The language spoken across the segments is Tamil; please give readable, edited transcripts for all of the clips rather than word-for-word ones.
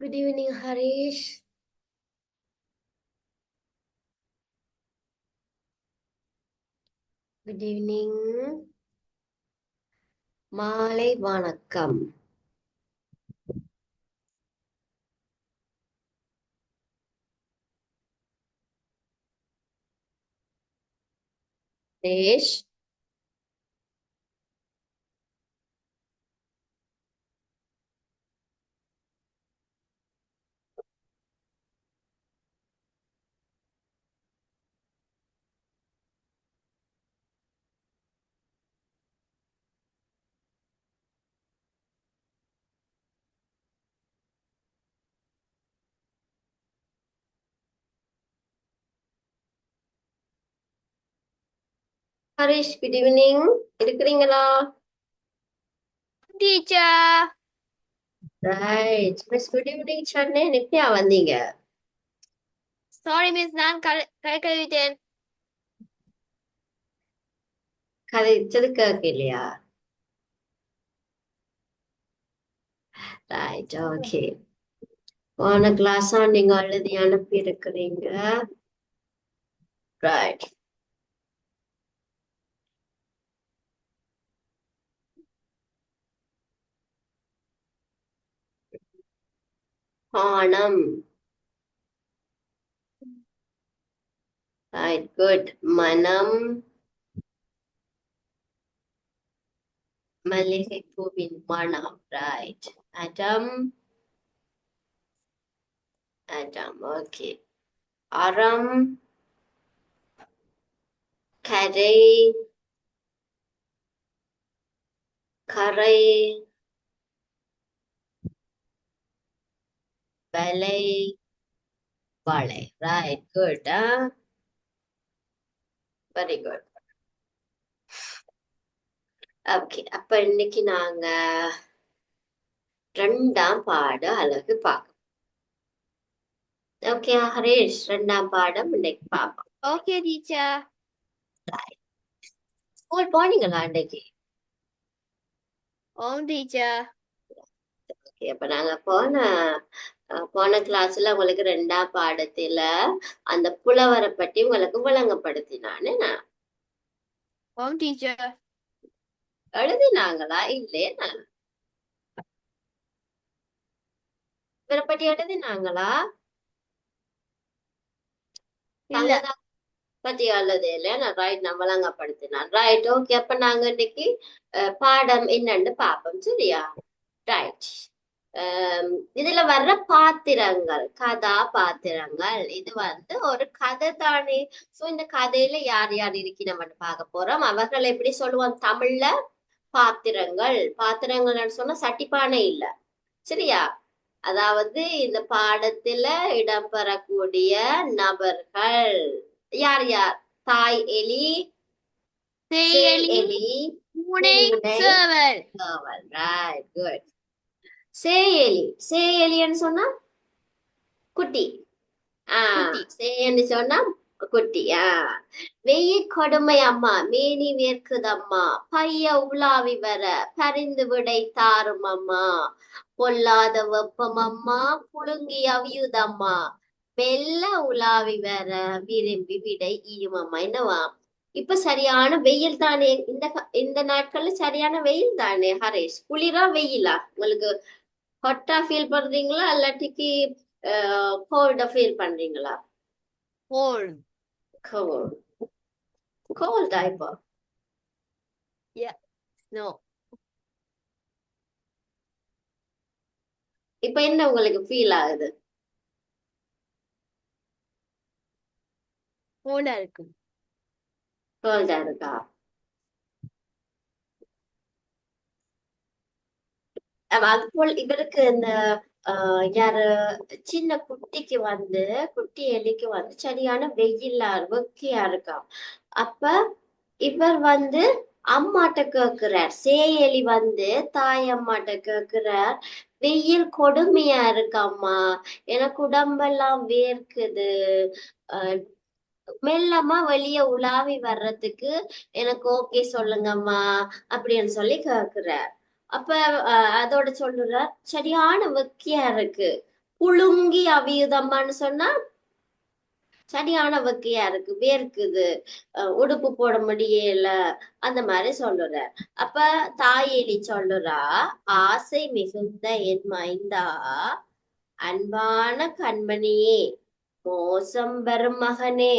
Good evening, Harish. Good evening. மாலை வணக்கம். Harish, Harish, good evening. இருக்கிறீங்களா? Teacher. Right. Miss good evening சொன்னேன், எப்பயா வந்தீங்க? சாரி மிஸ், நான் கை கழுவிட்டேன். கதைச்சது கேட்கலையா? Right, okay. போன கிளாஸா நீங்க எழுதி அனுப்பி இருக்கிறீங்க. ரைட். பானம். Right, good. மனம். மல்லிகை பூவின் மனம். ரைட். அடம். அடம், ஓகே. அறம். கரை. கரை. வலை. வளை. Right, good. Very good. Okay, அப்ப இன்னைக்கு நாங்க ரெண்டாம் பாட அழகு பார்க்கணும். ஓகே ஹரேஷ், ரெண்டாம் பாடம் இன்னைக்கு பார்ப்போம். Okay teacher. ஸ்கூல் போனீங்களா இன்னைக்கு? ஓம் டீச்சர். ஓகே, அப்ப நாங்க போன கிளாஸ்ல உங்களுக்கு ரெண்டாம் பாடத்துல அந்த புலவரை பற்றி உங்களுக்கு விளங்கப்படுத்தினான்னு நான் ஓம் டீச்சர். எழுதினாங்களா? இல்லையே, நான் இவரை பற்றி எழுதினாங்களா? இல்ல. தங்கதான் பத்தி எழுது இல்லையா? ரைட், நான் விளங்கப்படுத்தினான். Right, okay. அப்ப நாங்க இன்னைக்கு பாடம் என்னன்னு பார்ப்போம், சரியா? ரைட். இதுல வர்ற பாத்திரங்கள், கதாபாத்திரங்கள், இது ஒரு கதை தானே. சோ இந்த கதையில யார் யார் இருக்கிறவன்னு பார்க்க போறோம். அவர்கள் எப்படி சொல்லுவோம் தமிழ்ல? பாத்திரங்கள். பாத்திரங்கள்னு சொன்னா சட்டிப்பானை இல்ல, சரியா? அதாவது இந்த பாடத்துல இடம்பெறக்கூடிய நபர்கள் யார் யார்? தாய் எலி, சேய் தேயலி, எலி, பூனை, பூனை, சேவல். சேவல். Right, good. சேயலி. சேயலின்னு சொன்னா குட்டி. குட்டி. சேன்னு சொன்னா குட்டி. வெயில் கொடுமை அம்மா, மேனி வேர்க்குதம்மா, பைய உலாவி வர பரிந்து விடை தாரும் அம்மா, பொல்லாத வெப்பம் அம்மா, புழுங்கி அவியுதம்மா, மெல்ல உலாவி வர விரும்பி விடை ஈயும் அம்மா. என்னவா? இப்ப சரியான வெயில் தானே, இந்த நாட்கள்ல சரியான வெயில் தானே ஹரேஷ்? குளிரா வெயிலா உங்களுக்கு? ஹாட்டா ஃபீல் பண்றீங்களா இல்லாட்டிக்கு கோல்டா ஃபீல் பண்றீங்களா? ஹோல். கோல்ட். கோல்டா இப்போ? யா. ஸ்னோ. இப்ப என்ன உங்களுக்கு ஃபீல் ஆகுது? ஹோலா இருக்கும். கோல்டா இருக்கா? அது போல் இவருக்கு இந்த யாரு சின்ன குட்டிக்கு குட்டி எலிக்கு சரியான வெயிலா வெக்கையா இருக்கா. அப்ப இவர் அம்மாட்ட கேக்குறார். சேயலி தாய் அம்மாட்ட கேக்குறார், வெயில் கொடுமையா இருக்காம்மா, எனக்கு உடம்பெல்லாம் வேர்க்குது, அஹ் மெல்லமா வெளிய உலாவி வர்றதுக்கு எனக்கு ஓகே சொல்லுங்கம்மா அப்படின்னு சொல்லி கேக்குறார். அப்ப அதோட சொல்றார், சரியான வெக்கையா இருக்கு, புழுங்கி அவியுதம்மான்னு சொன்னா சரியான வெக்கையா இருக்கு, வேர்க்குது, உடுப்பு போட முடியல, அந்த மாதிரி சொல்லுற. அப்ப தாயேலி சொல்லுறா, ஆசை மிகுந்த என் மைந்தா, அன்பான கண்மணியே, மோசம் வரும் மகனே,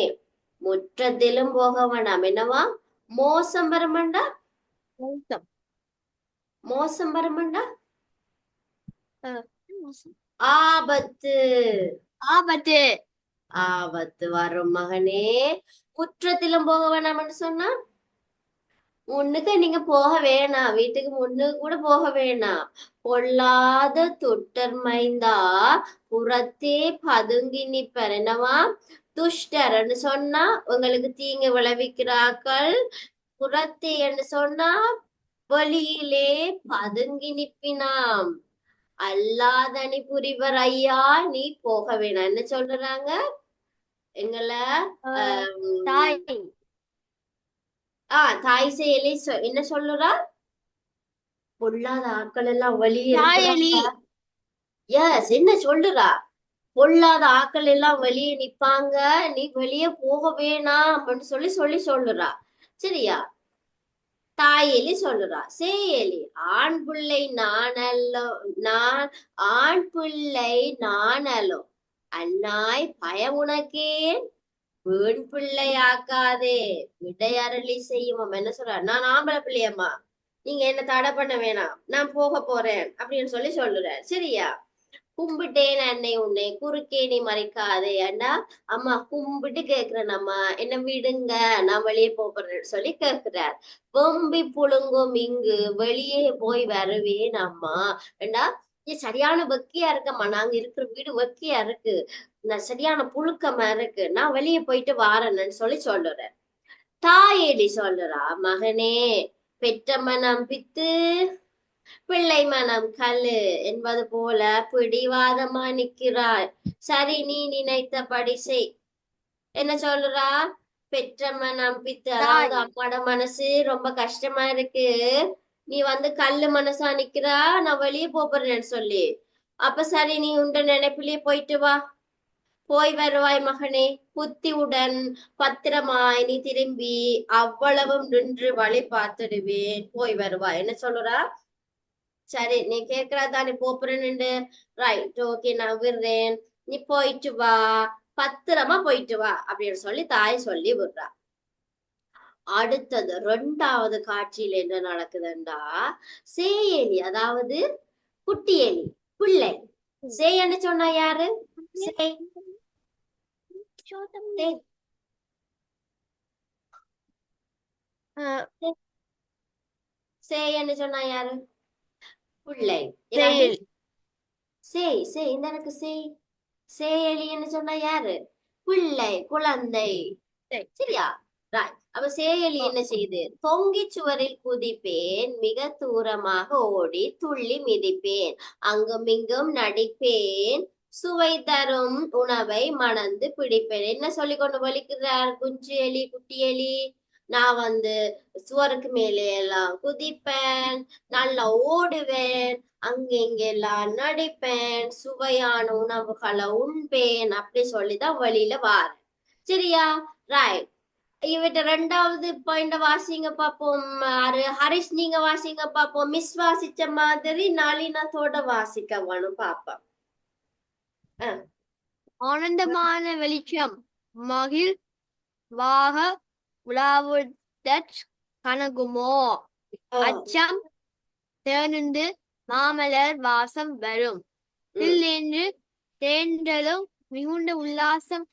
முற்றத்திலும் போக வேணாம். என்னவா? மோசம் வருமண்டா? மோசம். மோசம் வருமண்டா? மோசம். ஆபத்து. ஆபத்து. ஆபத்து வரும் மகனே, முற்றத்திலும் போக வேணாம்னு சொன்னா முன்னுக்கு நீங்க போக வேணாம், வீட்டுக்கு முன்னுக்கு கூட போக வேணாம். பொல்லாத துட்டர் மைந்தா, புறத்தே பதுங்கி நிப்பர். என்னவா? துஷ்டர்ன்னு சொன்னா உங்களுக்கு தீங்கு விளைவிக்கிறார்கள். புறத்தே என்று சொன்னா வெளியிலே பதுங்கி நிப்பினாம். அல்லாதனி புரிவர் ஐயா, நீ போக வேணாம். என்ன சொல்றாங்க? எங்களை தாய். தாய் செயலி என்ன சொல்லுறா? பொல்லாத ஆட்கள் எல்லாம் வெளியே தாயலி. இருக்கிறாங்க. எஸ், என்ன சொல்லுறா? பொல்லாத ஆட்கள் எல்லாம் வெளியே நிப்பாங்க, நீ வெளியே போக வேணாம் அப்படின்னு சொல்லி சொல்லி சொல்லுறா. சரியா? தாயெலி சொல்லுறா. சேயலி, ஆண் பிள்ளை நானல்லோ, நான் ஆண் பிள்ளை நானலோ, அன்னாய் பயம் உனக்கே, பெண் பிள்ளை ஆக்காதே, விடை அருளி செய்யும். அவன் என்ன சொல்றா? நான் ஆம்பளை பிள்ளையம்மா, நீங்க என்ன தடை பண்ண வேணாம், நான் போக போறேன் அப்படின்னு சொல்லி சொல்லுறேன். சரியா? கும்பிட்டேன் அன்னை உன்னை, குறுக்கே நீ மறைக்காதே. அண்ணா அம்மா கும்பிட்டு கேக்குறேன், அம்மா என்ன விடுங்க, நான் வெளியே போறேன்னு சொல்லி கேக்குறார். வெம்பி புழுங்கும் இங்கு வெளியே போய் வருவேன் அம்மா. ஏண்டா சரியான வெக்கையா இருக்கம்மா, நாங்க இருக்கிற வீடு வெக்கையா இருக்கு, நான் சரியான புழுக்கமா இருக்கு, நான் வெளியே போயிட்டு வாரேன்னு சொல்லி சொல்லுறேன். தாயேலி சொல்லுறா, மகனே, பெற்ற மனம் பித்து, பிள்ளை மனம் கல்லு என்பது போல பிடிவாதமா நிற்கிறாய். சரி, நீ நினைத்தபடி செய். என்ன சொல்றா? பெற்ற மனம் பித்து, அதாவது தாய். அம்மாட மனசு ரொம்ப கஷ்டமா இருக்கு, நீ வந்து கல்லு மனசா நிக்கிறா, நான் வெளியே போறேன்னு சொல்லி. அப்ப சரி, நீ உண்ட நினைப்பிலேயே போயிட்டு வா, போய் வருவாய் மகனே, புத்தியுடன் பத்திரமாய் நீ திரும்பி அவ்வளவும் நின்று வழி பார்த்துடுவேன், போய் வருவாய். என்ன சொல்றா? சரி, நீ கேக்குறதா, நீ போறேன்னு, ரைட், ஓகே, நான் விடுறேன், நீ போயிட்டு வா, பத்திரமா போயிட்டு வா அப்படின்னு சொல்லி தாய் சொல்லி விடுறா. அடுத்தது 2வது காட்சியில என்ன நடக்குதுண்டா, சேயலி, அதாவது குட்டி எலி, பிள்ளை. சேயன்னு சொன்னா யாரு? சேய். சேய். சேயன்னு சொன்னா யாரு? பிள்ளை. இல்லாட்டி செயல். சேய், சேய், இந்த எனக்கு சேய். சேயலின்னு சொன்னா யாரு? பிள்ளை, குழந்தை. சரியா? ரைட். அப்ப சேயலி என்ன செய்யுது? தொங்கி சுவரில் குதிப்பேன், மிக தூரமாக ஓடி துள்ளி மிதிப்பேன், அங்கும் இங்கும் நடிப்பேன், சுவை தரும் உணவை மணந்து பிடிப்பேன். என்ன சொல்லி கொண்டு வலிக்கிறார் குஞ்சு எலி, குட்டி எலி? நான் வந்து சுவருக்கு மேலே எல்லாம் குதிப்பேன், நல்லா ஓடுவேன், அங்க இங்க எல்லாம் நடிப்பேன், சுவையான உணவுகளை உண்பேன், அப்படி சொல்லிதான் வழியில வாரேன். சரியா? ரைட். இவட்ட 2வது பாயிண்ட் வாசிங்க பாப்போம். ஹரிஷ், நீங்க வாசிங்க பாப்போம். மிஸ் வாசிச்ச மாதிரி நளினத்தோட வாசிக்க வேணும் பாப்போம். ஆனந்தமான வெளிச்சம் மகிழ் வாக உலாவுதற் கனகுமோ, அச்சம் தேர்ந்து மாமலர் வாசம் வரும், தில்லென்று தேன்றலும் மிகுந்த உல்லாசம்.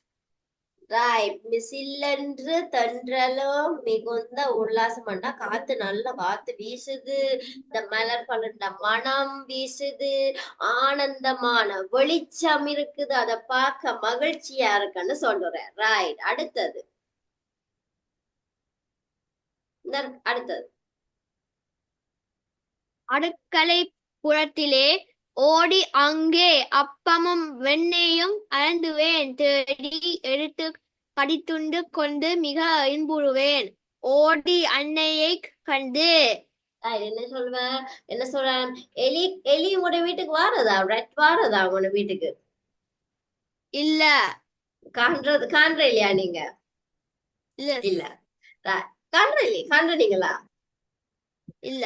ரைட். மிசில்லென்று தென்றலும் மிகுந்த உல்லாசம்னா காத்து, நல்ல காத்து வீசுது, இந்த மலர் பலர்ந்த மனம் வீசுது, ஆனந்தமான வெளிச்சம் இருக்குது, அதை பார்க்க மகிழ்ச்சியா இருக்குன்னு சொல்றேன். ரைட். அடுத்தது அடுத்தது அடுக்களை புறத்திலே ஓடி அங்கே அப்பமும் வெண்ணெயும் அருந்துவேன், தேடி எடுத்து கடித்துண்டு கொண்டு மிக இன்புறுவேன், ஓடி அன்னையை கண்டு. என்ன சொல்வேன்? என்ன சொல்றேன்? எலி, எலி உங்களோட வீட்டுக்கு வாரதா? ரெட் வாரதா உங்களோட வீட்டுக்கு? இல்ல காண்ற இல்லையா நீங்க? இல்ல இல்ல. காண்றீங்களா? இல்ல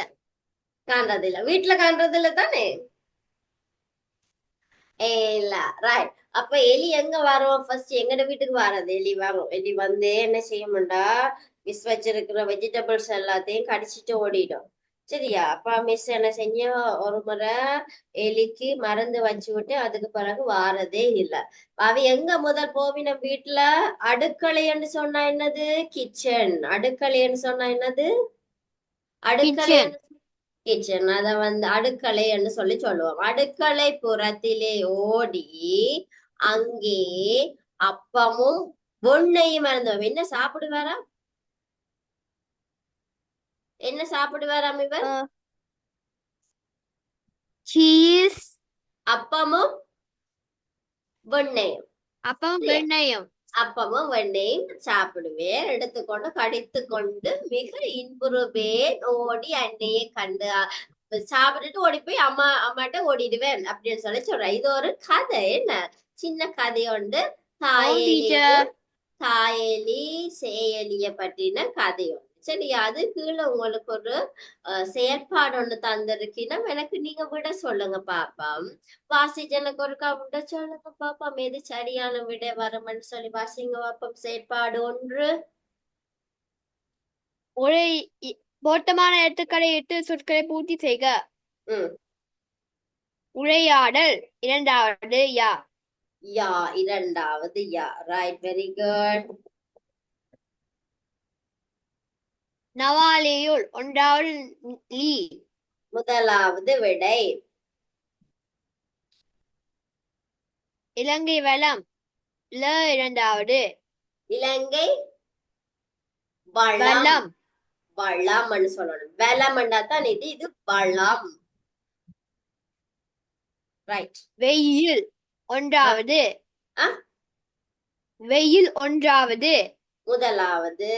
காண்றது இல்ல. வீட்டுல காண்றது இல்ல தானே? இல்ல. ரைட். அப்ப எலி எங்க வரும்? ஃபர்ஸ்ட் எங்கட வீட்டுக்கு வராது. எலி வரும். எலி வந்து என்ன செய்யும்டா, மிஸ் வச்சிருக்கிற வெஜிடபிள்ஸ் எல்லாத்தையும் கடிச்சிட்டு ஓடிடும். சரியா? அப்ப மிஸ் என்ன செஞ்ச, ஒரு முறை எலிக்கு மருந்து வச்சு விட்டு அதுக்கு பிறகு வாரதே இல்ல. அவ எங்க முதல் போவின வீட்டுல? அடுக்கலைன்னு சொன்னா என்னது? கிச்சன். அடுக்கலைன்னு சொன்னா என்னது? கிச்சன் அடுக்கலைன்னு கிச்சன். அத வந்து அடுக்களை என்று சொல்லி சொல்லுவோம். அடுக்களை புறத்திலே ஓடி அங்கே அப்பமும் வெண்ணையும் இருந்தோம். என்ன சாப்பிடுவாரா? என்ன சாப்பிடுவாராம் இவர்? சீஸ் அப்பமும் வெண்ணையும். அப்பம் சரியா? வெண்ணெயும் அப்பமும் வெண்ணையும் சாப்பிடுவேன். எடுத்துக்கொண்டு கடித்து கொண்டு மிக இன்புறுவேன். ஓடி அன்னையை கண்டு சாப்பிட்டுட்டு ஓடி போய் அம்மாட்ட ஓடிடுவேன் அப்படின்னு சொல்லி சொல்றேன். இது ஒரு கதை. என்ன சின்ன கதை உண்டு. ஓ டீச்சர் தாயேலியும் தாயேலி சேயலிய பற்றின கதை உண்டு. சரியா? அது கீழே உங்களுக்கு ஒரு செயற்பாடு ஒண்ணு தந்திருக்கீங்கன்னா எனக்கு நீங்க விட சொல்லுங்க பாப்பா. வாசிச்சு எனக்கு ஒருக்கா விட சொல்லுங்க பாப்பா. எது சரியான விட வரும்னு சொல்லி வாசிங்க பாப்போம். செயற்பாடு 1. ஒரு பொருத்தமான எழுத்துக்களை இட்டு சொற்களை பூர்த்தி செய்க. ம். உரையாடல் இரண்டாவது யா. யா. இரண்டாவது யா. ரைட். Very good. நவாலியுள் ஒன்றாவது லீ. முதலாவது விடை. இலங்கை வளம் ல இரண்டாவது. இலங்கை வளம். வளம் வளம்னு சொல்லணும். வளம்ண்டா தான் இது. இது வளம். ரைட். வெயில் ஒன்றாவது. ஆ? வெயில் ஒன்றாவது. முதலாவது.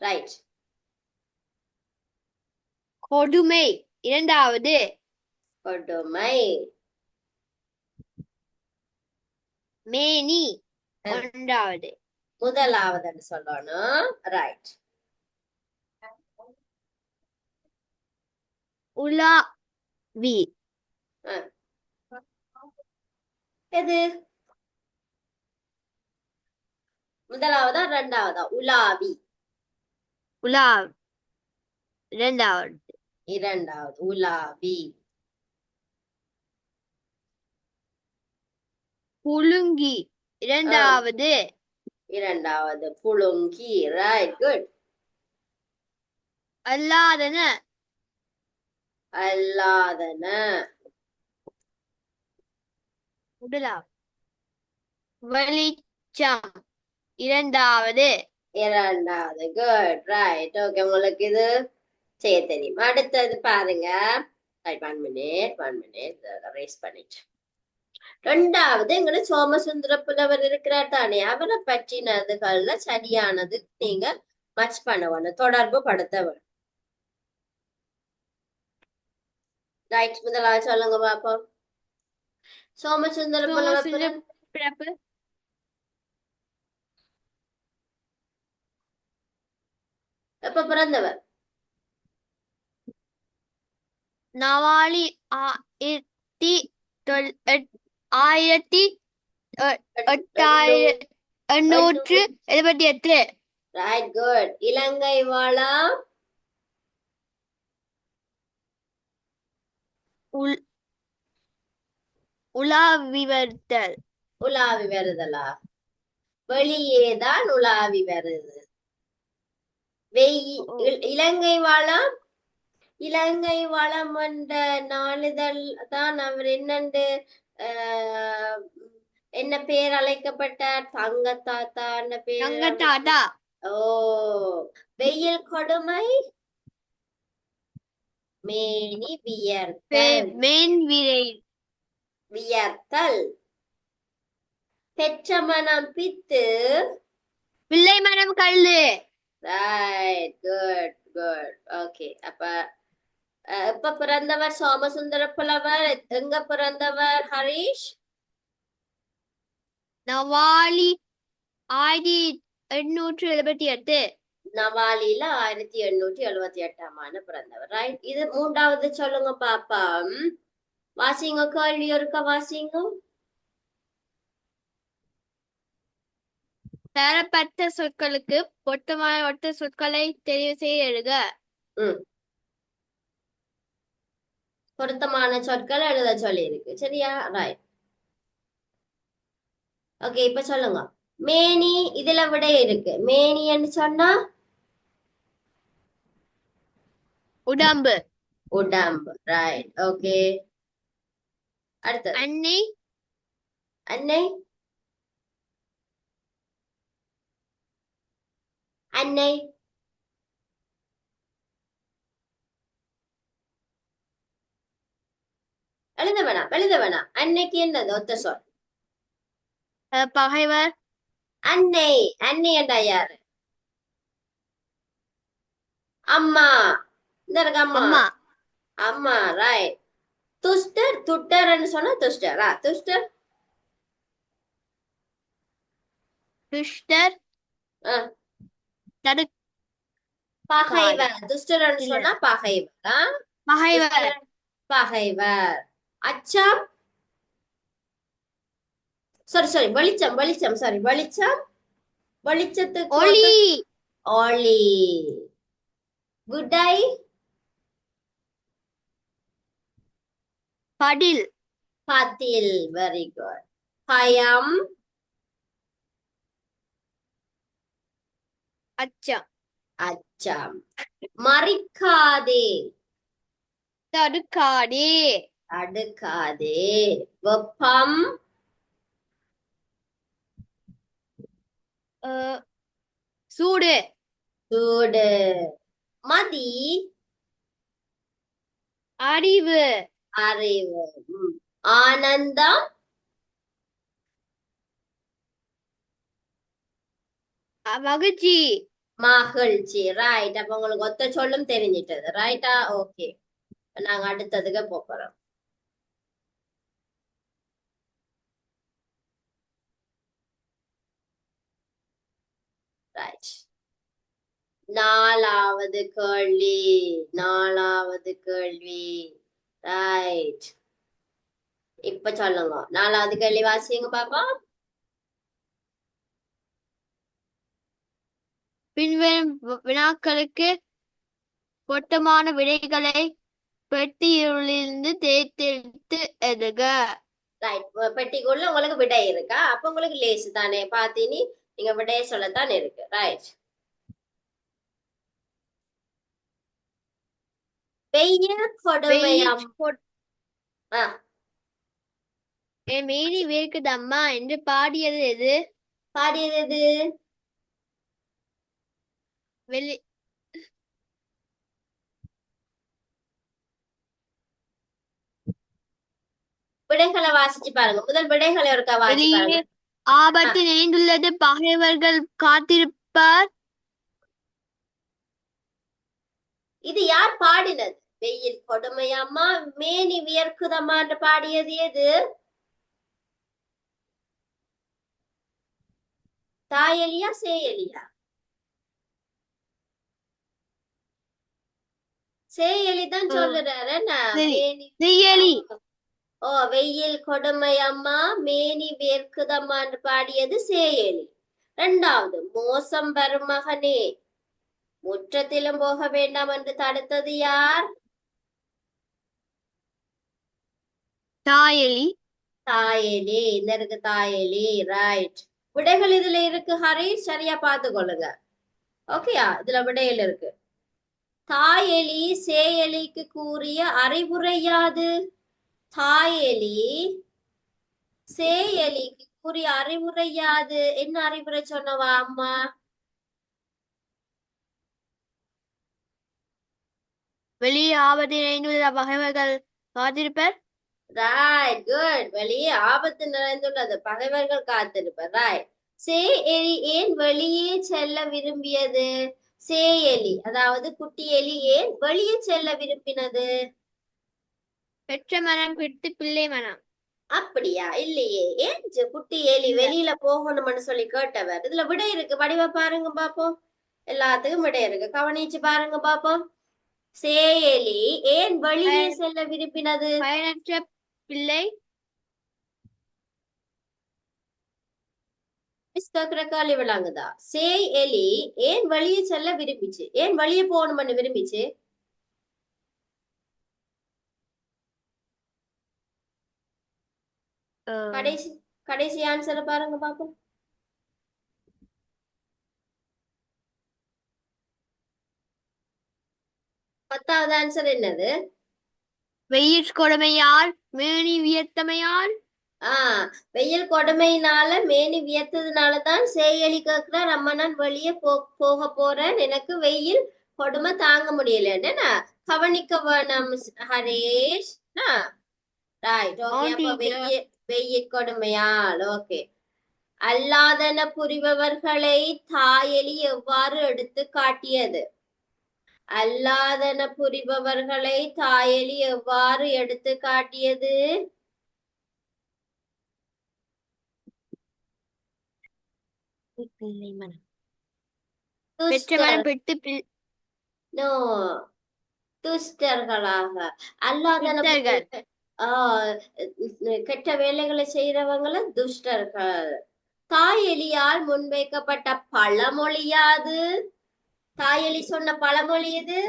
ரைட். கொடுமை இரண்டாவது. கொடுமை. மேனி ஒன்றாவது. முதலாவதுன்னு சொல்லணும். ரைட். உலாவி எது முதலாவதா இரண்டாவதா? உலாவி. உலா இரண்டாவது. இரண்டாவது உலாவி. புழுங்கி இரண்டாவது. இரண்டாவது புழுங்கி. ரைட். குட். அல்லாதன அல்லாதன. முதலாவது. வெளிச்சம் இரண்டாவது. இரண்டாவது. குட். ரைட். ஓகே. உங்களுக்கு இது செய்ய தெரியும். அடுத்தது பாருங்க. ரைட். 1 மினிட் 1 மினிட் ரேஸ் பண்ணிட்டு. ரெண்டாவது எங்களை சோமசுந்தர புலவர் இருக்கிறார் தானே, அவரை பற்றினதுகள்ல சரியானது நீங்க மச் பண்ணணும், தொடர்பு படுத்தவன். ரைட். முதலாவது சொல்லுங்க பாப்போம். சோமசுந்தர புலவர் பிறப்பு எப்ப பிறந்தவர்? நவாலி 1878. ரைட். குட். இலங்கை வளம் உலாவி வருதல். உலாவி வருதலா? வெளியேதான் உலாவி வருது. இலங்கை வளம். இலங்கை வளம் என்ற நாளிதழ் தான் அவர் என்னண்டு என்ன பேர் அழைக்கப்பட்டார்? தங்கத்தாத்தா பேர். தங்கத்தாத்தா. ஓ. வெயில் கொடுமை. மேனி வியர்த்தல். வியர்த்தல். பெற்ற மனம் பித்து. பிள்ளை மனம் கல்லு. ரைட். Good good. ஓகே. அப்ப எப்ப பிறந்தவர் சோமசுந்தர புலவர்? எங்க பிறந்தவர் ஹரிஷ்? நவாலி 1878. நவாலில 1878ஆம் ஆண்டு பிறந்தவர். ரைட். இது மூன்றாவது சொல்லுங்க பாப்பா. வாசிங்க, கேள்வி இருக்க வாசிங்க. தரப்பட்ட சொற்களுக்கு பொருத்தமான ஒத்த சொற்களை தெரிவு செய்ய எழுதுக. ம் பொருத்தமான சொற்கள் எழுத சொல்லி இருக்கு. சரியா? ரைட். ஓகே, இப்ப சொல்லுங்க. மேனி, இதுல விட இருக்கு. மேனின்னு சொன்னா உடம்பு. உடம்பு. ரைட். ஓகே, அடுத்தது. அன்னை. அன்னை. அன்னை. எழுத வேணாம், எழுத வேணாம். அன்னைக்கு என்னது ஒத்த சொல்? பகைவர். அன்னை. அன்னை என்றா யாரு? அம்மா. இந்த இருக்கு அம்மா. அம்மா. அம்மா. ரைட். துஷ்டர். துட்டர்ன்னு சொன்னா துஷ்டரா? துஷ்டர். துஷ்டர். தடு பகைவர். துஷ்டர்ன்னு இல்ல. சொன்னா பகைவர். பகைவர். பகைவர். அச்சம். சாரி, வெளிச்சம். வெளிச்சம். சாரி, வெளிச்சம். வெளிச்சத்துக்கு ஒளி. ஒளி. விடை. பதில். பதில். Very good. பயம். அச்சம். அச்சம். மறிக்காதே. தடுக்காதே. அடுக்காதே. வெப்பம். சூடு. சூடு. மதி. அறிவு. அறிவு. ஆனந்தம். மகிழ்ச்சி. மகிழ்ச்சி. ரைட். அப்ப உங்களுக்கு ஒத்த சொல்லும் தெரிஞ்சிட்டது. ரைட்டா? ஓகே, நாங்க அடுத்ததுக்கு போறோம். ரைட். நாலாவது கேள்வி. நாலாவது கேள்வி. ரைட். இப்ப சொல்லுங்க. நாலாவது கேள்வி வாசிங்க பாப்பா. பின்வரும் வினாக்களுக்கு பொருத்தமான விடைகளை பெட்டியிலிருந்து தேர்ந்தெடுத்து எழுதுக. ரைட். பெட்டிக்குள்ள உங்களுக்கு விடை இருக்கா? அப்ப உங்களுக்கு லேசு தானே. பாத்தீனி நீங்க விடைய சொல்லத்தான் இருக்கு. ரைட். வெயில் கொடுமையாம். என் மேனி வேர்க்குதம்மா என்று பாடியது எது? பாடியது எது? வெளி விடைகளை வாசிச்சு பாருங்க. முதல் விடைகளை ஒருக்கா வாசிச்சு வெளியே பாருங்க. ஆபத்து நிறைந்துள்ளது, பகைவர்கள் காத்திருப்பார். இது யார் பாடினது? வெயில் கொடுமையாம்மா மேனி வியர்க்குதம்மான்னு பாடியது எது? தாயலியா சேயலியா? சேயலி தான் சொல்லுறாரு. என்ன? மேனி. வெய்யலி. ஓ, வெயில் கொடுமையம்மா மேனி வேர்க்குதம்மான்னு பாடியது சேயலி. இரண்டாவது, மோசம் வரும் மகனே முற்றத்திலும் போக வேண்டாம் என்று தடுத்தது யார்? தாயலி. தாயலி. இந்த இருக்கு தாயலி. ரைட். விடைகள் இதுல இருக்கு ஹரீஷ், சரியா பார்த்து கொள்ளுங்க. ஓகேயா? இதுல விடைகள் இருக்கு. தாயலி சேயலிக்கு கூறிய அறிவுரை யாது? தாயலி சேயலிக்கு கூறிய அறிவுரை யாது? என்ன அறிவுரை சொன்னவா அம்மா? வெளியே ஆபத்து நிறைந்துள்ள, பகைவர்கள் காத்திருப்பர். ரைட். குட். வெளியே ஆபத்து நிறைந்துள்ளது, பகைவர்கள் காத்திருப்பர். ரைட். சேயலி ஏன் வெளியே செல்ல விரும்பியது? சேயலி அதாவது குட்டி எலி ஏன் வெளியே செல்ல விரும்பினது? பெற்ற மனம் பிடித்து பிள்ளை மனம். அப்படியா? இல்லையே. ஏன் குட்டி எலி இல்ல வெளியில போகணும்னு சொல்லி கேட்டவர். இதுல விடை இருக்கு. வடிவ பாருங்க பாப்போம். எல்லாத்துக்கும் விடை இருக்கு. கவனிச்சு பாருங்க பாப்போம். சேயலி ஏன் வெளியே பயன் செல்ல விரும்பினது? பயனற்ற பிள்ளை மிஸ் கேக்குற கேள்வி விளங்குதா? சேய் எலி ஏன் வெளியே செல்ல விரும்பிச்சு? ஏன் வெளியே போகணும்னு விரும்பிச்சு? அஹ், கடைசி கடைசி ஆன்சரை பாருங்க பாப்போம். 10வது ஆன்சர் என்னது? வெயிற் கொடுமையால் மேனி வியர்த்தமையால் ஆஹ் வெயில் கொடுமையினால மேனி வியர்த்ததுனாலதான் சேயலி கேக்குறார், அம்மா நான் வெளியே போக போறேன், எனக்கு வெயில் கொடுமை தாங்க முடியலன்னு கவனிக்க வேணும் ஹரேஷ். Right, okay. ஆம் அப்ப டீச்சர். வெயில் கொடுமையால், ஓகே. அல்லாதன புரிபவர்களை தாயலி எவ்வாறு எடுத்து காட்டியது? அல்லாதன புரிபவர்களை தாயலி எவ்வாறு எடுத்து காட்டியது? பிள்ளை மனம் பெற்ற துஷ்டர் மனம் பெற்று நோ துஷ்டர்களாக. அல்லாதன பித்தர்கள் ஆஹ் கெட்ட வேலைகளை செய்யறவங்கள துஷ்டர்கள். தாயெலியால் முன்வைக்கப்பட்ட பழமொழியாது? தாயெலி சொன்ன பழமொழி எது?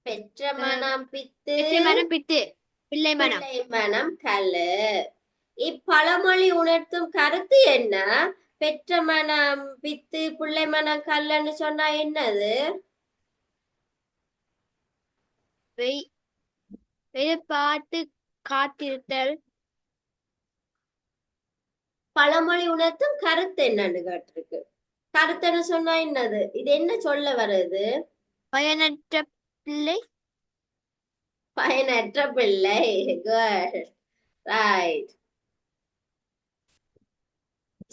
பெற்ற அஹ், மனம் பித்து, பெற்ற மனம் பித்து பிள்ளை மனம் பிள்ளை மனம் கல்லு. இப்பழமொழி உணர்த்தும் கருத்து என்ன? பெற்ற மனம் பித்து பிள்ளை மனம் கல்லுன்னு சொன்னா என்னது? வெய் எதிர்பார்த்து காத்திருத்தல் பழமொழி உணர்த்தும் கருத்து என்னன்னு கேட்டிருக்கு. கருத்துன்னு சொன்னா என்னது? இது என்ன சொல்ல வருது? பயனற்ற பிள்ளை பயனற்ற பிள்ளை. Good, right.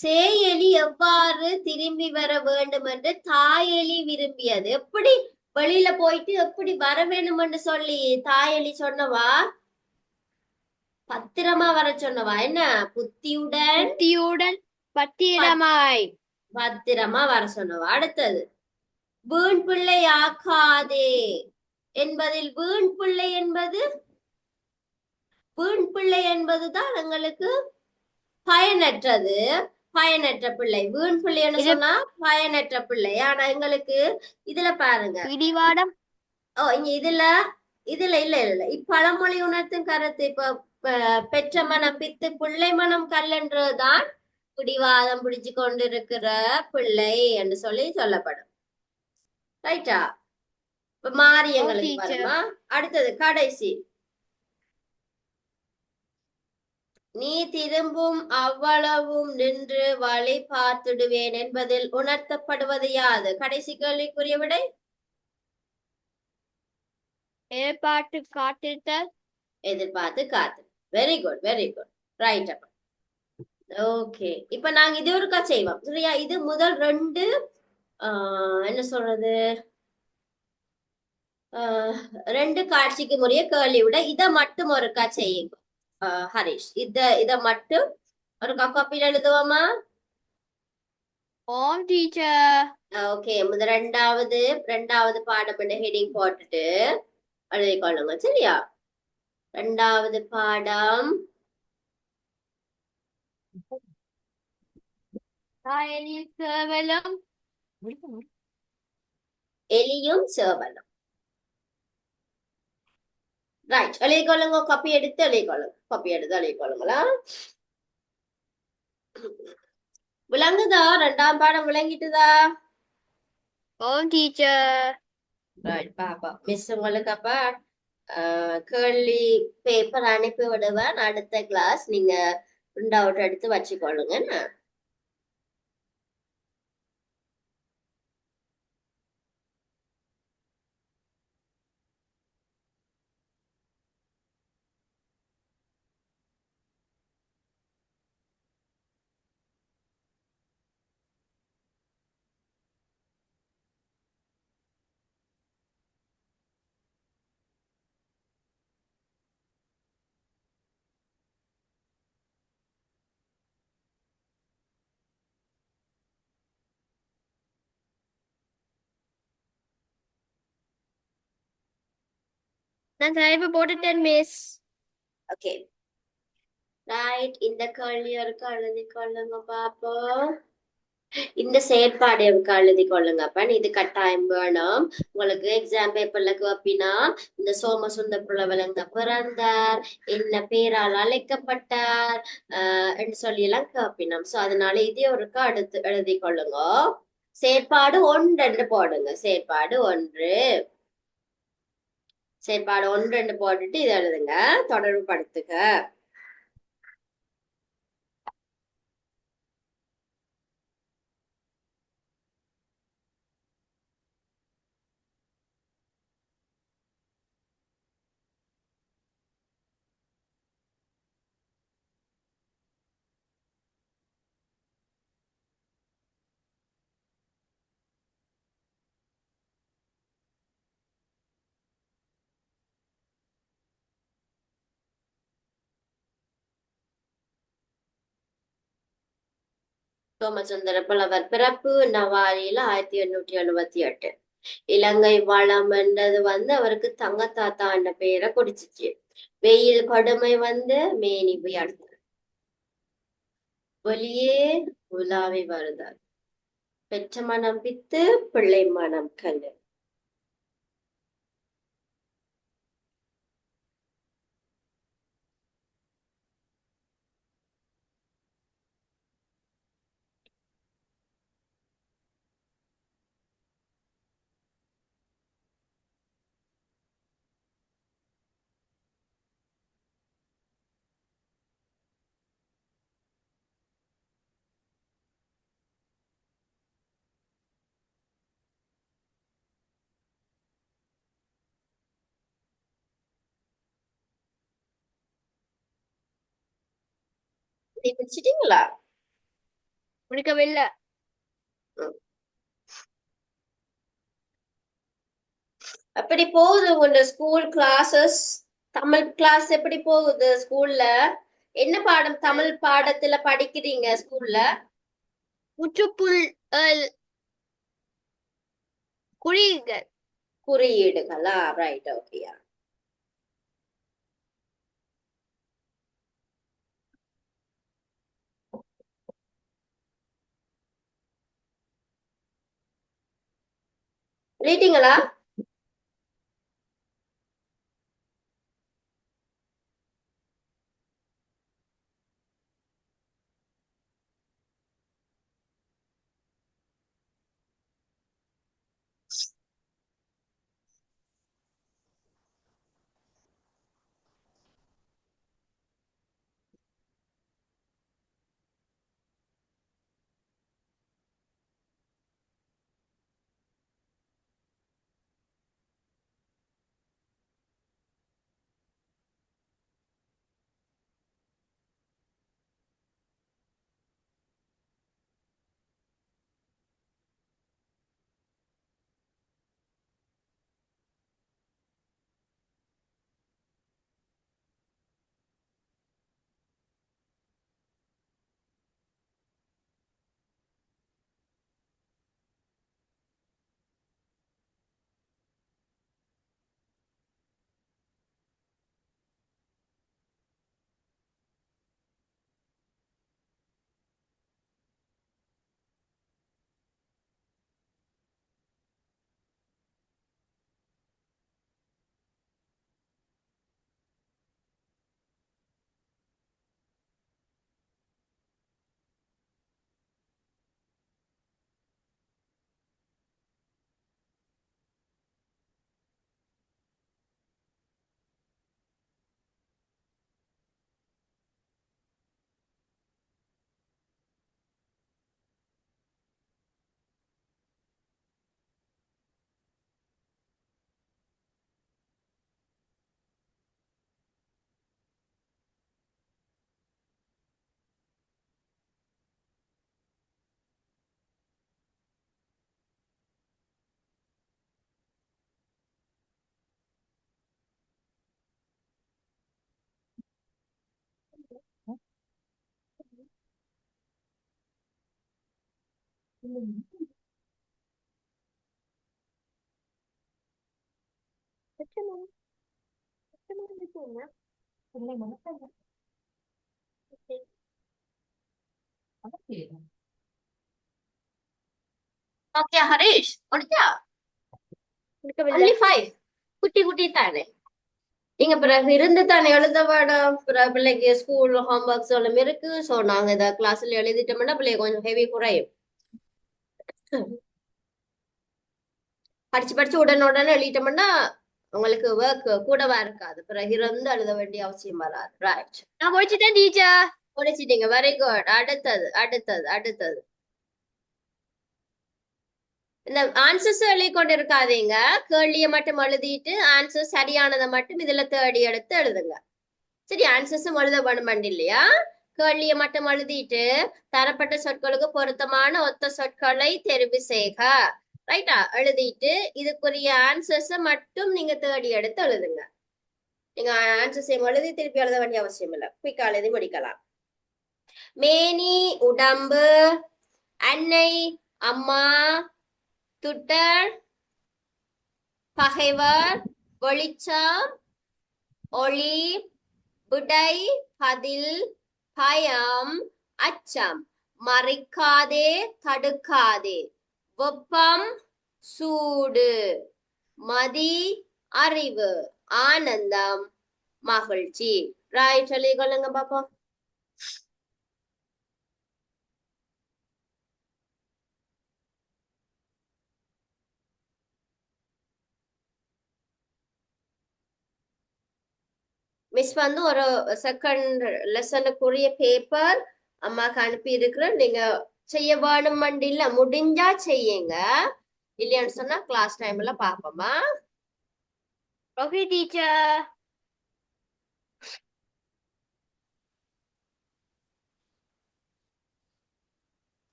சேயலி எவ்வாறு திரும்பி வர வேண்டும் என்று தாயெலி விரும்பியது? எப்படி வெளியில போயிட்டு எப்படி வர வேண்டும் என்று சொல்லி தாயெலி சொன்னவா? பத்திரமா வர சொன்னவா? என்ன புத்தியுடன் புத்தியுடன் பத்திரமாய் பத்திரமா வர சொன்னவா? அடுத்தது, வீண் பிள்ளை ஆக்காதே என்பதில் வீண் பிள்ளை என்பதுதான் எங்களுக்கு பயனற்றது. பயனற்ற பிள்ளை. வீண் பிள்ளைன்னு இது சொன்னா பயனற்ற பிள்ளை. ஆனா எங்களுக்கு இதுல பாருங்க. பிடிவாடம் ஓ, இங்க இதுல இதுல இல்ல இல்ல இல்ல. இப்பழமொழி உணர்த்தும் கருத்து இப்ப பெற்ற மனம் பித்து பிள்ளை மனம் கல்லென்றதுதான் பிடிவாதம் பிடிச்சு கொண்டிருக்கிற பிள்ளை என்று சொல்லி சொல்லப்படும். ரைட்டா? இப்ப மாறி ஓ எங்களுக்கு டீச்சர் வருமா? அடுத்தது கடைசி. நீ திரும்பும் அவ்வளவும் நின்று வழி பார்த்துடுவேன் என்பதில் உணர்த்தப்படுவது யாது? கடைசி கேள்விக்குரிய விடை ஏற்பாட்டு காத்திருத்தல் எதிர்பார்த்து காத்து. Very good, very good. Right. அப்ப ஓகே, இப்ப நாங்க இது ஒருக்கா செய்வோம் சரியா? இது முதல் ரெண்டு என்ன சொல்றது, ஆஹ் ரெண்டு காட்சிக்கு முறைய கேள்வி விட இத மட்டும் ஒருக்கா செய்யுங்க. ஹரிஷ், இத மட்டும் ஒருக்கா காப்பியில் எழுதுவோமா? ஓம் டீச்சர் ஓகே, ரெண்டாவது பாடம் பண்ண ஹெடிங் போட்டுட்டு எழுதிக்கொள்ளுங்க சரியா? ரெண்டாவது பாடம் தாயணி சேவலும் எலியும் சேவலும். ரைட், எழுதிக்கொள்ளுங்க. காப்பி எடுத்து எழுதிக்கொள்ளுங்க. காப்பி எடுத்து எழுதிக்கொள்ளுங்களா? விளங்குதா? ரெண்டாம் பாடம் விளங்கிட்டுதா? ஓம் டீச்சர் ரைட், பாப்பா மிஸ் உங்களுக்கு அப்ப கேள்வி பேப்பர் அனுப்பி விடுவேன். அடுத்த கிளாஸ் நீங்க பிரிண்ட் அவுட் எடுத்து வச்சுக்கொள்ளுங்க. நான் தலைப்பு போட்டுட்டேன் மிஸ். ஓகே ரைட், இந்த கேள்வி இருக்க எழுதி கொள்ளுங்க பாப்போம். இந்த செயற்பாடு இருக்க எழுதி கொள்ளுங்க. அப்ப இது கட்டாயம் வேணும். உங்களுக்கு எக்ஸாம் பேப்பர்ல கேப்பினா இந்த சோமசுந்தர புலவலங்க பிறந்தார், என்ன பேரால் அழைக்கப்பட்டார் என்று சொல்லி எல்லாம் கேப்பினோம். சோ அதனால இதே ஒருக்கா அடுத்து எழுதி கொள்ளுங்க. செயற்பாடு ஒன்று என்று போடுங்க. செயற்பாடு ஒன்று, செயற்பாடு ஒன்று என்று போட்டுட்டு இதை எழுதுங்க. தொடர்பு படுத்துக. சோமசுந்தர புலவர் பிறப்பு நவாரியில 1878. இலங்கை வளம் என்றது அவருக்கு தங்கத்தாத்தா என்ற பெயரை குடிச்சிச்சு. வெயில் கடுமை மேனி உயர்த்து வெளியே உலாவி வருதார். பெற்ற மனம் பித்து பிள்ளை மனம் கல்லு. முடிச்சிட்டீங்களா? முடிக்கவில்லை. ம். அப்படி போகுது உங்க ஸ்கூல் கிளாஸஸ்? தமிழ் கிளாஸ் எப்படி போகுது ஸ்கூல்ல? என்ன பாடம் தமிழ் பாடத்துல படிக்கிறீங்க ஸ்கூல்ல? முற்றுப்புள் குறியீடுகள். குறியீடுகளா? ரைட், ஓகேயா. எழுதிட்டீங்களா? ஓகே ஹரிஷ் முடிச்சா இருக்கவில்லை. only 5 குட்டி குட்டி தானே நீங்க பிறகு இருந்து தானே எழுத வேணும் பிறகு பிள்ளைக்கு ஸ்கூல் ஹோம்ஒர்க்ஸ் எல்லாம் இருக்கு சோ நாங்க இதை கிளாஸ்ல எழுதிட்டோம்னா பிள்ளைங்க கொஞ்சம் ஹெவி குறையும் படிச்சு படிச்சு உடனே உடனே எழுதிட்டோம்னா உங்களுக்கு ஒர்க் கூடவா இருக்காது பிறகு இருந்து எழுத வேண்டிய அவசியம் வராது ரைட் நான் முடிச்சிட்டேன் டீச்சர். முடிச்சிட்டீங்க வெரி குட் அடுத்தது அடுத்தது அடுத்தது இந்த ஆன்சர்ஸ் எழுதி கொண்டு இருக்காதீங்க கேள்வியை மட்டும் எழுதிட்டு ஆன்சர் சரியானதை மட்டும் இதுல தேடி எடுத்து எழுதுங்க சரி ஆன்சர்ஸும் எழுத வேணுமெண்டு இல்லையா கேள்வியை மட்டும் எழுதிட்டு தரப்பட்ட சொற்களுக்கு பொருத்தமான ஒத்த சொற்களை தெரிவு செய்க ரைட்டா எழுதிட்டு இதுக்குரிய ஆன்சர்ஸை மட்டும் நீங்க தேடி எடுத்து எழுதுங்க நீங்க ஆன்சர்ஸையும் எழுதி திருப்பி எழுத வேண்டிய அவசியம் இல்லை குயிக்கா எழுதி முடிக்கலாம் மேனி உடம்பு அன்னை அம்மா துட்டர் பகைவர் வெளிச்சம் ஒளி விடை பதில் பயம் அச்சம் மறைக்காதே தடுக்காதே வெப்பம் சூடு மதி அறிவு ஆனந்தம் மகிழ்ச்சி ரைட் சொல்லிக் கொள்ளுங்க பாப்போம் மிஸ் வந்து ஒரு செகண்ட் லெசனுக்குரிய பேப்பர் அம்மாக்கு அனுப்பி இருக்கிறேன் நீங்க செய்ய வேணும் இல்ல முடிஞ்சா செய்யுங்க இல்லையான்னு சொன்னா கிளாஸ் டைம்ல பாப்போமா ஓகே டீச்சர்.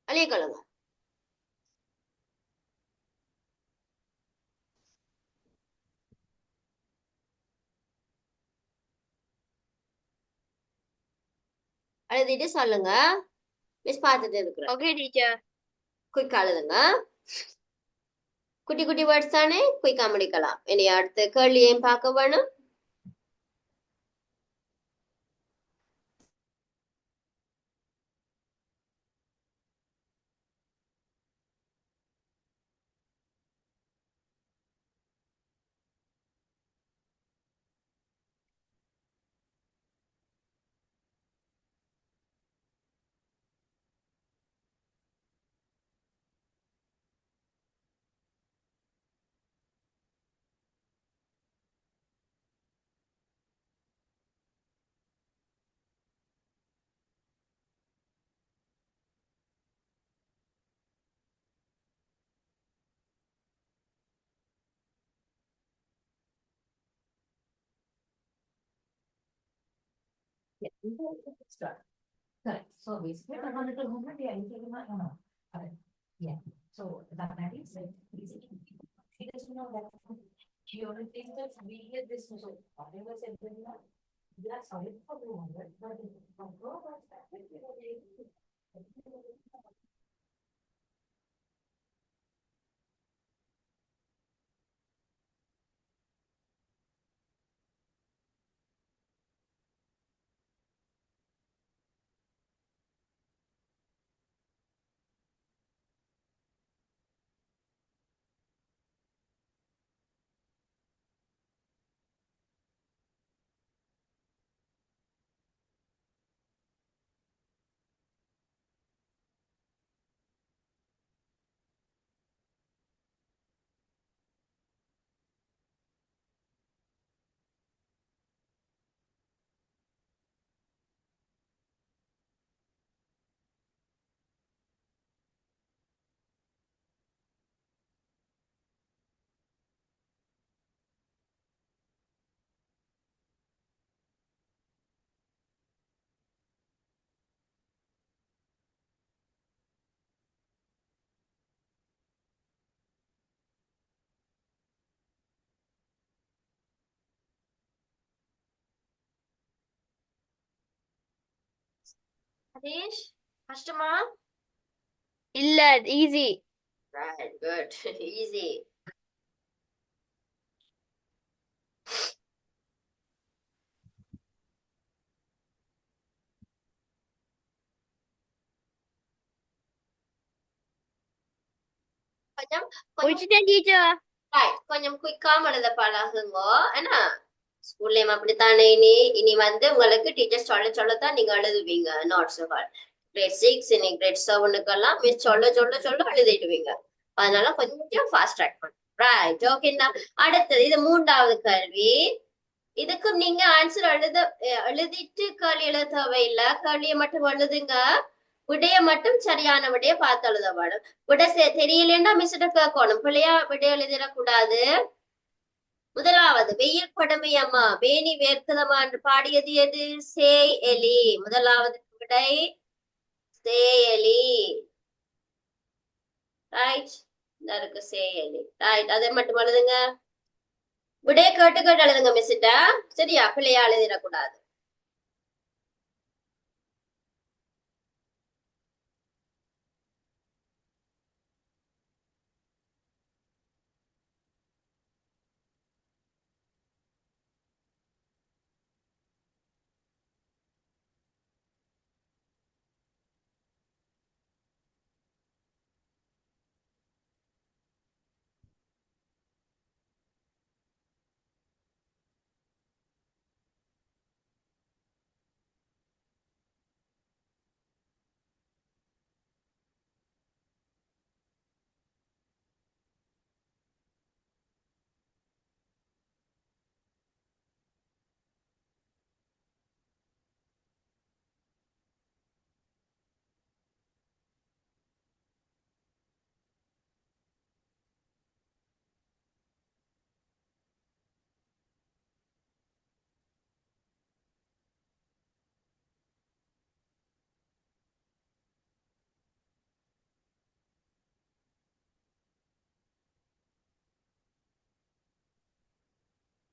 அழியக்கொள்ளுங்க எழுதிட்டு சொல்லுங்க மிஸ் பார்த்துட்டு இருக்கிறேன் ஓகே டீச்சர். குயிக் எழுதுங்க குட்டி குட்டி வேர்ட்ஸ் தானே குயிக்கா முடிக்கலாம் இனி அடுத்த கேள்வியையும் பார்க்க வேணும் Yeah, we will start. Correct. So basically, technological movement, yeah, you can know. Correct. Yeah. So that is basically. It is know that she only thinks that we get this. So whatever said, we are sorry for the one, but from go Harish கஷ்டமா இல்ல ஈஸி. ரைட் குட் ஈஸி மட்டும் கொஞ்சம் முடிச்சிட்டேன் டீச்சர். கொஞ்சம் குயிக்காம எழுத பழகுங்க. ஏன்னா ஸ்கூல்லயும் அப்படித்தானே. இனி வந்து உங்களுக்கு டீச்சர் சொல்ல சொல்லத்தான் நீங்க எழுதுவீங்க நோட்ஸ். கிரேட் 6 இனி கிரேட் 7க்கெல்லாம் மிஸ் சொல்ல சொல்ல சொல்ல எழுதிடுவீங்க. அதனால கொஞ்சம் ஃபாஸ்ட் ட்ராக் பண்ணுங்க. ரைட், ஓகேண்ணா. அடுத்தது இது 3வது கேள்வி. இதுக்கு நீங்க ஆன்சர் எழுதிட்டு கேள்வி எழுத தேவையில்லை. கேள்வியை மட்டும் எழுதுங்க. விடைய மட்டும் சரியான விடைய பார்த்து எழுத வேணும். விட தெரியலன்னா மிஸ்கிட்ட கேட்கணும். பிள்ளையா விடைய எழுதிடக்கூடாது. முதலாவது வெயில் கொடுமை அம்மா வேணி வேர்க்குதம்மா என்று பாடியது எது? சேய் எலி. முதலாவது விடை சேய் எலி. ரைட், இந்த இருக்கு சேய் எலி. ரைட், அதை மட்டும் எழுதுங்க. விடைய கேட்டு கேட்டு எழுதுங்க மிஸ்கிட்ட. சரியா? பிள்ளையா எழுதிடக்கூடாது.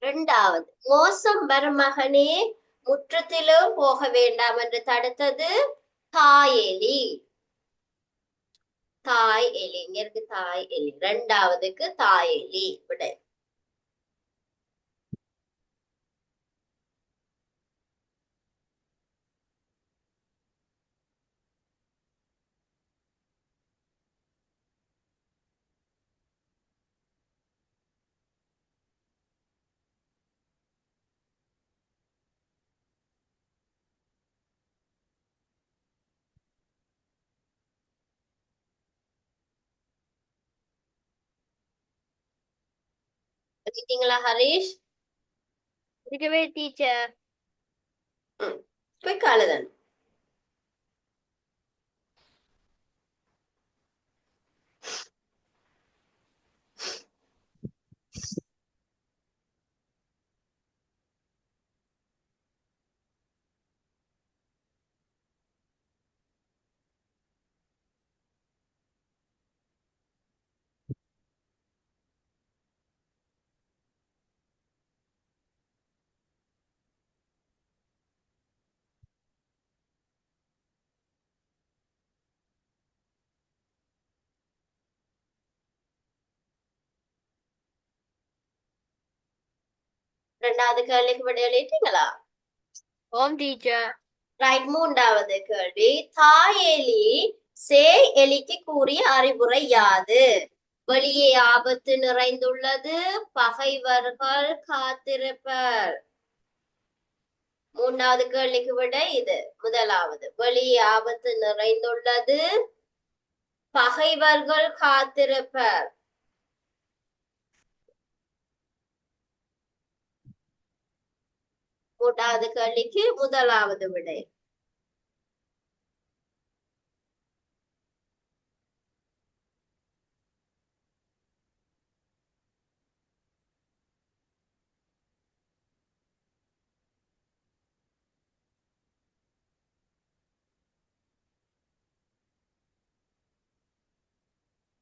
இரண்டாவது, மோசம் மருமகனே முற்றத்திலும் போக வேண்டாம் என்று தடுத்தது தாய் எலி. தாய் எலி இங்க இருக்கு. தாய் எலி. இரண்டாவதுக்கு தாய் எலி விடை. வச்சுட்டீங்களா ஹரிஷ்? இருக்கவே டீச்சர். குயிக் எழுதணும். இரண்டாவது கேள்விக்கு விடை எழுதிட்டீங்களா? ஓம் டீச்சர். ரைட், மூன்றாவது கேள்வி. தாய் எலி சேய் எலிக்கு கூறிய அறிவுரை யாது? வெளியே ஆபத்து நிறைந்துள்ளது, பகைவர்கள் காத்திருப்பர். மூன்றாவது கேள்விக்கு விட இது. முதலாவது, வெளியே ஆபத்து நிறைந்துள்ளது, பகைவர்கள் காத்திருப்பர். மூன்றாவது கேள்விக்கு முதலாவது விடை.